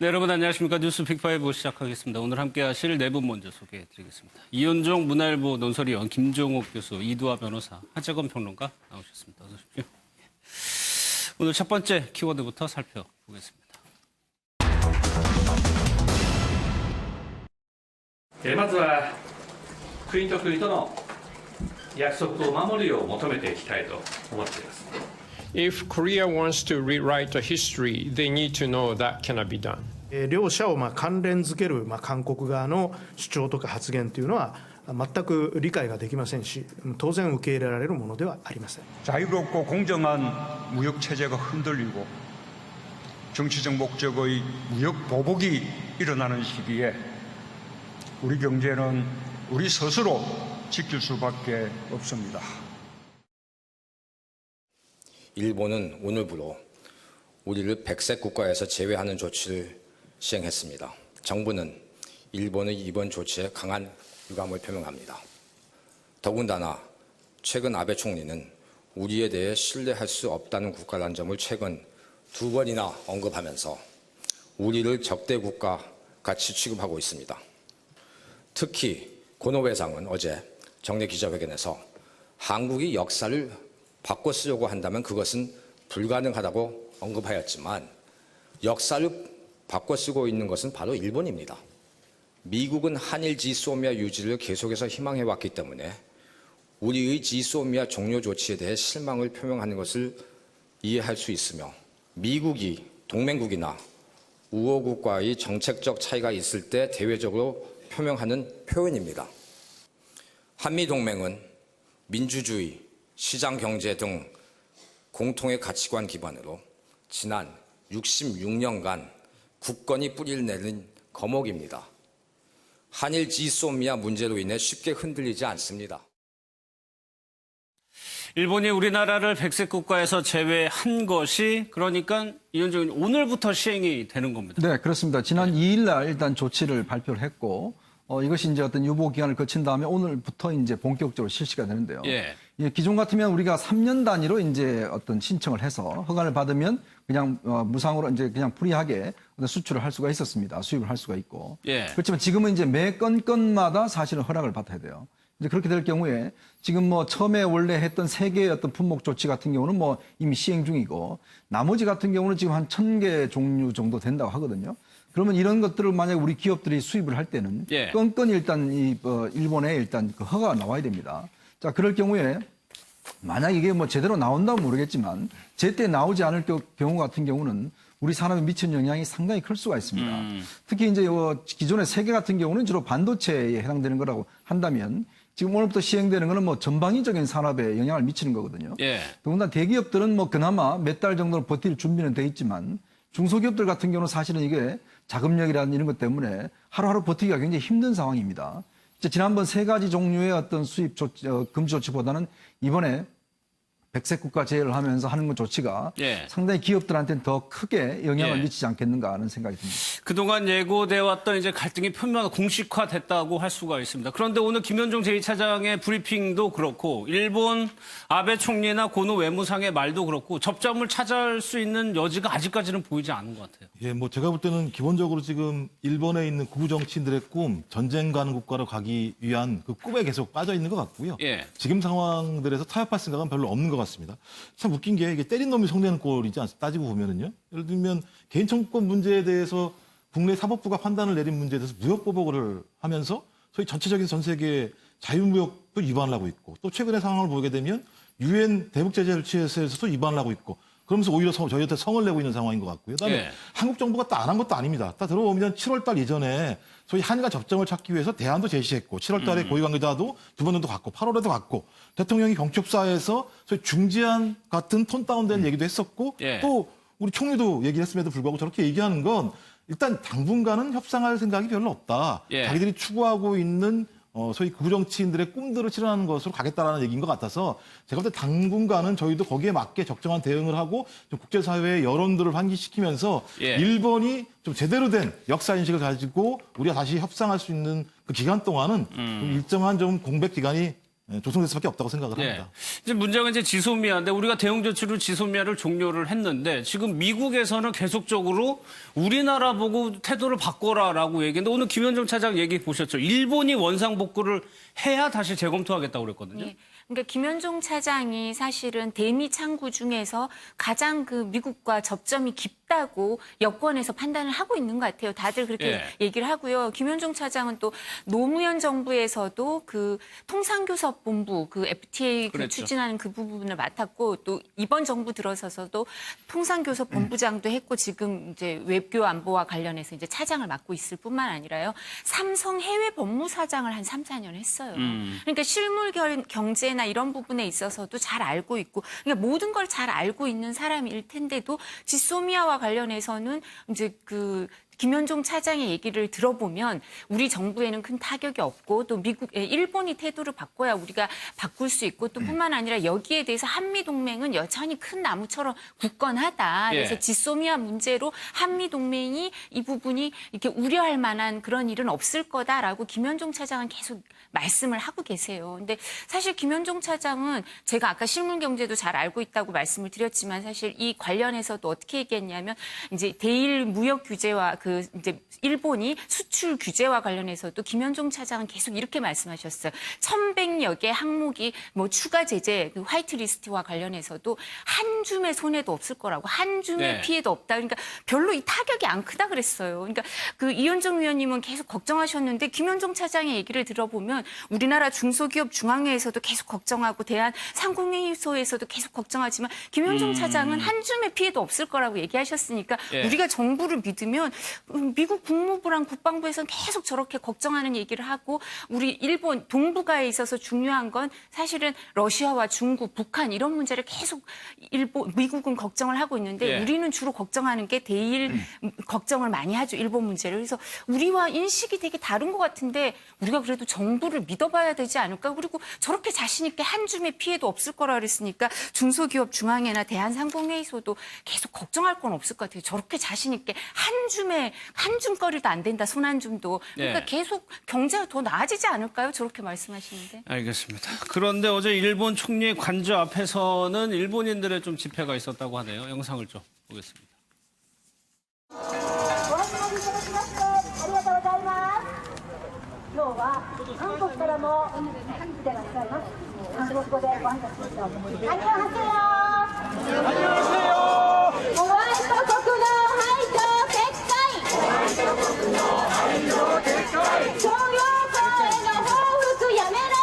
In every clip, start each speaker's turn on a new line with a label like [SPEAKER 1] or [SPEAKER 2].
[SPEAKER 1] 네, 여러분 안녕하십니까. 뉴스 빅5 시작하겠습니다. 오늘 함께 하실 네 분 먼저 소개해드리겠습니다. 이현종 문화일보 논설위원, 김종옥 교수, 이두화 변호사, 하재건 평론가 나오셨습니다. 어서 오십시오. 오늘 첫 번째 키워드부터 살펴보겠습니다.
[SPEAKER 2] まずは国と国との約束を守るよう求めていきたいと思っています。
[SPEAKER 3] If Korea wants to rewrite the history, they need to know that cannot be done.
[SPEAKER 4] 両者を関連づける韓国側の主張とか発言というのは全く理解ができませんし、当然受け入れられるものではありません。
[SPEAKER 5] 자유롭고 공정한 무역 체제가 흔들리고 정치적 목적의 무역 보복이 일어나는 시기에 우리 경제는 우리 스스로 지킬 수밖에 없습니다.
[SPEAKER 6] 일본은 오늘부로 우리를 백색 국가에서 제외하는 조치를 시행했습니다. 정부는 일본의 이번 조치에 강한 유감을 표명합니다. 더군다나 최근 아베 총리는 우리에 대해 신뢰할 수 없다는 국가라는 점을 최근 2번이나 언급하면서 우리를 적대 국가 같이 취급하고 있습니다. 특히 고노 회장은 어제 정례 기자회견에서 한국이 역사를 바꿔 쓰려고 한다면 그것은 불가능하다고 언급하였지만 역사를 바꿔 쓰고 있는 것은 바로 일본입니다. 미국은 한일 지소미아 유지를 계속해서 희망해왔기 때문에 우리의 지소미아 종료 조치에 대해 실망을 표명하는 것을 이해할 수 있으며 미국이 동맹국이나 우호국과의 정책적 차이가 있을 때 대외적으로 표명하는 표현입니다. 한미동맹은 민주주의, 시장경제 등 공통의 가치관 기반으로 지난 66년간 굳건히 뿌리를 내린 거목입니다. 한일 지소미아 문제로 인해 쉽게 흔들리지 않습니다.
[SPEAKER 1] 일본이 우리나라를 백색 국가에서 제외한 것이 그러니까 이현종 의원님 오늘부터 시행이 되는 겁니다.
[SPEAKER 7] 네, 그렇습니다. 지난 2일 날 일단 조치를 발표를 했고 이것이 이제 어떤 유보 기간을 거친 다음에 오늘부터 이제 본격적으로 실시가 되는데요.
[SPEAKER 1] 예.
[SPEAKER 7] 기존 같으면 우리가 3년 단위로 이제 어떤 신청을 해서 허가를 받으면 그냥 무상으로 이제 그냥 프리하게 수출을 할 수가 있었습니다. 수입을 할 수가 있고.
[SPEAKER 1] 예.
[SPEAKER 7] 그렇지만 지금은 이제 매 건마다 사실은 허락을 받아야 돼요. 이제 그렇게 될 경우에 지금 뭐 처음에 원래 했던 3개의 어떤 품목 조치 같은 경우는 뭐 이미 시행 중이고 나머지 같은 경우는 지금 한 1000개 종류 정도 된다고 하거든요. 그러면 이런 것들을 만약 우리 기업들이 수입을 할 때는
[SPEAKER 1] 예.
[SPEAKER 7] 건건이 일단 일본에 일단 그 허가가 나와야 됩니다. 자, 그럴 경우에 만약 이게 뭐 제대로 나온다면 모르겠지만 제때 나오지 않을 경우 같은 경우는 우리 산업에 미치는 영향이 상당히 클 수가 있습니다. 특히 이제 기존의 세계 같은 경우는 주로 반도체에 해당되는 거라고 한다면 지금 오늘부터 시행되는 거는 뭐 전방위적인 산업에 영향을 미치는 거거든요.
[SPEAKER 1] 예.
[SPEAKER 7] 더군다나 대기업들은 뭐 그나마 몇 달 정도는 버틸 준비는 돼 있지만 중소기업들 같은 경우는 사실은 이게 자금력이라는 이런 것 때문에 하루하루 버티기가 굉장히 힘든 상황입니다. 지난번 3가지 종류의 어떤 수입 조치, 금지 조치보다는 이번에 백색 국가 제외를 하면서 하는 것 조치가
[SPEAKER 1] 예.
[SPEAKER 7] 상당히 기업들한테는 더 크게 영향을
[SPEAKER 1] 예.
[SPEAKER 7] 미치지 않겠는가 하는 생각이 듭니다.
[SPEAKER 1] 그동안 예고돼 왔던 이제 갈등이 표면 공식화됐다고 할 수가 있습니다. 그런데 오늘 김현종 제2차장의 브리핑도 그렇고 일본 아베 총리나 고노 외무상의 말도 그렇고 접점을 찾을 수 있는 여지가 아직까지는 보이지 않은 것 같아요.
[SPEAKER 8] 예, 뭐 제가 볼 때는 기본적으로 지금 일본에 있는 구구 정치인들의 꿈, 전쟁 가는 국가로 가기 위한 그 꿈에 계속 빠져 있는 것 같고요.
[SPEAKER 1] 예.
[SPEAKER 8] 지금 상황들에서 타협할 생각은 별로 없는 것 같습니다. 참 웃긴 게 이게 때린 놈이 속내는 꼴이지 않습니까? 따지고 보면은요. 예를 들면 개인 청구권 문제에 대해서 국내 사법부가 판단을 내린 문제에 대해서 무역 보복을 하면서 소위 전체적인 전 세계 자유무역도 위반을 하고 있고 또 최근의 상황을 보게 되면 유엔 대북 제재를 취해서도 위반을 하고 있고 그러면서 오히려 저희한테 성을 내고 있는 상황인 것 같고요. 그다음에
[SPEAKER 1] 예.
[SPEAKER 8] 한국 정부가 또 안 한 것도 아닙니다. 딱 들어오면 7월 달 이전에 소위 한일과 접점을 찾기 위해서 대안도 제시했고 7월 달에 고위관계자도 2번 정도 갔고 8월에도 갔고 대통령이 경축사에서 소위 중재안 같은 톤 다운된 얘기도 했었고
[SPEAKER 1] 예.
[SPEAKER 8] 또 우리 총리도 얘기를 했음에도 불구하고 저렇게 얘기하는 건 일단 당분간은 협상할 생각이 별로 없다.
[SPEAKER 1] 예.
[SPEAKER 8] 자기들이 추구하고 있는 소위 구정치인들의 꿈들을 실현하는 것으로 가겠다라는 얘기인 것 같아서 제가 볼 때 당분간은 저희도 거기에 맞게 적정한 대응을 하고 좀 국제사회의 여론들을 환기시키면서
[SPEAKER 1] 예.
[SPEAKER 8] 일본이 좀 제대로 된 역사인식을 가지고 우리가 다시 협상할 수 있는 그 기간 동안은 좀 일정한 좀 공백 기간이 조성될 수밖에 없다고 생각을
[SPEAKER 1] 예.
[SPEAKER 8] 합니다.
[SPEAKER 1] 이제 문제가 이제 지소미아인데 우리가 대응 조치로 지소미아를 종료를 했는데 지금 미국에서는 계속적으로 우리나라 보고 태도를 바꿔라라고 얘기했는데 오늘 김현정 차장 얘기 보셨죠? 일본이 원상복구를 해야 다시 재검토하겠다고 그랬거든요.
[SPEAKER 9] 예. 그러니까 김현종 차장이 사실은 대미 창구 중에서 가장 그 미국과 접점이 깊다고 여권에서 판단을 하고 있는 것 같아요. 다들 그렇게
[SPEAKER 1] 예.
[SPEAKER 9] 얘기를 하고요. 김현종 차장은 또 노무현 정부에서도 그 통상교섭본부, 그 FTA 그
[SPEAKER 1] 그랬죠.
[SPEAKER 9] 추진하는 그 부분을 맡았고 또 이번 정부 들어서서도 통상교섭본부장도 했고 지금 이제 외교 안보와 관련해서 이제 차장을 맡고 있을 뿐만 아니라요. 삼성 해외 법무사장을 한 3, 4년 했어요. 그러니까 실물 경제나 이런 부분에 있어서도 잘 알고 있고 그러니까 모든 걸 잘 알고 있는 사람일 텐데도 지소미아와 관련해서는 이제 그 김현종 차장의 얘기를 들어보면 우리 정부에는 큰 타격이 없고 또 일본이 태도를 바꿔야 우리가 바꿀 수 있고 또 뿐만 아니라 여기에 대해서 한미동맹은 여전히 큰 나무처럼 굳건하다. 그래서
[SPEAKER 1] 예.
[SPEAKER 9] 지소미아 문제로 한미동맹이 이 부분이 이렇게 우려할 만한 그런 일은 없을 거다라고 김현종 차장은 계속 말씀을 하고 계세요. 근데 사실 김현종 차장은 제가 아까 실물경제도 잘 알고 있다고 말씀을 드렸지만 사실 이 관련해서도 어떻게 얘기했냐면 이제 대일 무역 규제와 그 이제 일본이 수출 규제와 관련해서도 김현종 차장은 계속 이렇게 말씀하셨어요. 1,100여 개 항목이 뭐 추가 제재, 그 화이트리스트와 관련해서도 한 줌의 손해도 없을 거라고 한 줌의
[SPEAKER 1] 네.
[SPEAKER 9] 피해도 없다. 그러니까 별로 이 타격이 안 크다 그랬어요. 그러니까 그 이현정 위원님은 계속 걱정하셨는데 김현종 차장의 얘기를 들어보면 우리나라 중소기업 중앙회에서도 계속 걱정하고 대한상공회의소에서도 계속 걱정하지만 김현종 차장은 한 줌의 피해도 없을 거라고 얘기하셨으니까
[SPEAKER 1] 예.
[SPEAKER 9] 우리가 정부를 믿으면 미국 국무부랑 국방부에서는 계속 저렇게 걱정하는 얘기를 하고 우리 일본 동북아에 있어서 중요한 건 사실은 러시아와 중국, 북한 이런 문제를 계속 미국은 걱정을 하고 있는데
[SPEAKER 1] 예.
[SPEAKER 9] 우리는 주로 걱정하는 게 대일 걱정을 많이 하죠. 일본 문제를. 그래서 우리와 인식이 되게 다른 것 같은데 우리가 그래도 정부를 믿어봐야 되지 않을까? 그리고 저렇게 자신 있게 한 줌의 피해도 없을 거라 그랬으니까 중소기업 중앙회나 대한상공회의소도 계속 걱정할 건 없을 것 같아요. 저렇게 자신 있게 한 줌거리도 안 된다. 손 한 줌도. 그러니까
[SPEAKER 1] 네.
[SPEAKER 9] 계속 경제가 더 나아지지 않을까요? 저렇게 말씀하시는데.
[SPEAKER 1] 알겠습니다. 그런데 어제 일본 총리 관저 앞에서는 일본인들의 좀 집회가 있었다고 하네요. 영상을 좀 보겠습니다.
[SPEAKER 10] 今日は韓国からも来てらっしゃいます。韓国語でご挨拶したいと思います。안녕하세요。ホワイト国の排除撤回。商業法への報復やめろ。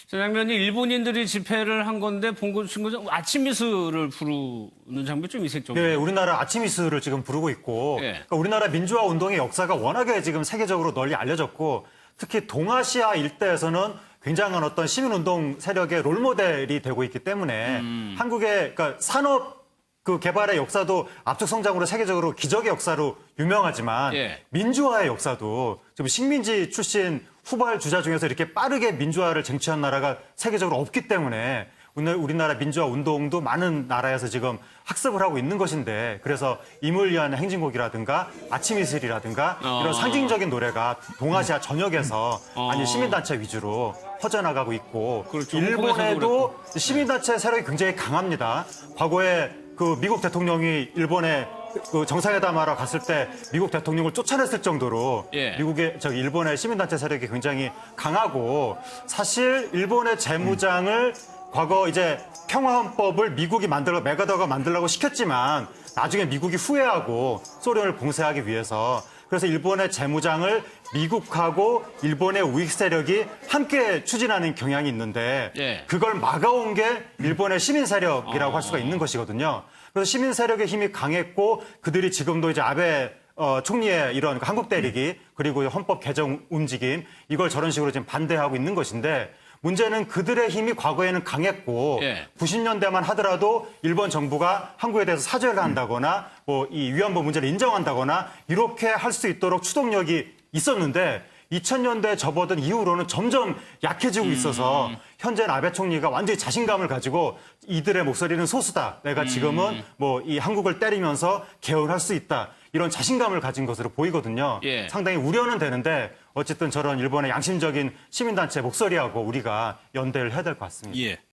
[SPEAKER 1] 저 장면이 일본인들이 집회를 한 건데 본고 친구는 아침 미스를 부르는 장면이 좀 이색적이에요.
[SPEAKER 11] 네, 우리나라 아침 이슬을 지금 부르고 있고
[SPEAKER 1] 예.
[SPEAKER 11] 그러니까 우리나라 민주화 운동의 역사가 워낙에 지금 세계적으로 널리 알려졌고 특히 동아시아 일대에서는 굉장한 어떤 시민운동 세력의 롤모델이 되고 있기 때문에 한국의 그러니까 산업 그 개발의 역사도 압축 성장으로 세계적으로 기적의 역사로 유명하지만
[SPEAKER 1] 예.
[SPEAKER 11] 민주화의 역사도 지금 식민지 출신 후발 주자 중에서 이렇게 빠르게 민주화를 쟁취한 나라가 세계적으로 없기 때문에 오늘 우리나라 민주화 운동도 많은 나라에서 지금 학습을 하고 있는 것인데 그래서 임을 위한 행진곡이라든가 아침 이슬이라든가 이런 상징적인 노래가 동아시아 전역에서 아니 시민단체 위주로 퍼져나가고 있고
[SPEAKER 1] 그렇죠.
[SPEAKER 11] 일본에도 시민단체 세력이 굉장히 강합니다. 과거에 그 미국 대통령이 일본에 그 정상회담하러 갔을 때 미국 대통령을 쫓아냈을 정도로
[SPEAKER 1] 예.
[SPEAKER 11] 일본의 시민단체 세력이 굉장히 강하고 사실 일본의 재무장을 과거 이제 평화헌법을 미국이 메가더가 만들라고 시켰지만 나중에 미국이 후회하고 소련을 봉쇄하기 위해서 그래서 일본의 재무장을 미국하고 일본의 우익 세력이 함께 추진하는 경향이 있는데
[SPEAKER 1] 예.
[SPEAKER 11] 그걸 막아온 게 일본의 시민 세력이라고 할 수가 있는 것이거든요. 그래서 시민 세력의 힘이 강했고 그들이 지금도 이제 아베 총리의 이런 한국 대리기 그리고 헌법 개정 움직임 이걸 저런 식으로 지금 반대하고 있는 것인데 문제는 그들의 힘이 과거에는 강했고
[SPEAKER 1] 예.
[SPEAKER 11] 90년대만 하더라도 일본 정부가 한국에 대해서 사죄를 한다거나 뭐 이 위안부 문제를 인정한다거나 이렇게 할 수 있도록 추동력이 있었는데 2000년대에 접어든 이후로는 점점 약해지고 있어서 현재 아베 총리가 완전히 자신감을 가지고 이들의 목소리는 소수다. 내가 지금은 뭐 이 한국을 때리면서 개헌할 수 있다. 이런 자신감을 가진 것으로 보이거든요.
[SPEAKER 1] 예.
[SPEAKER 11] 상당히 우려는 되는데 어쨌든 저런 일본의 양심적인 시민단체 목소리하고 우리가 연대를 해야 될 것 같습니다.
[SPEAKER 1] 예.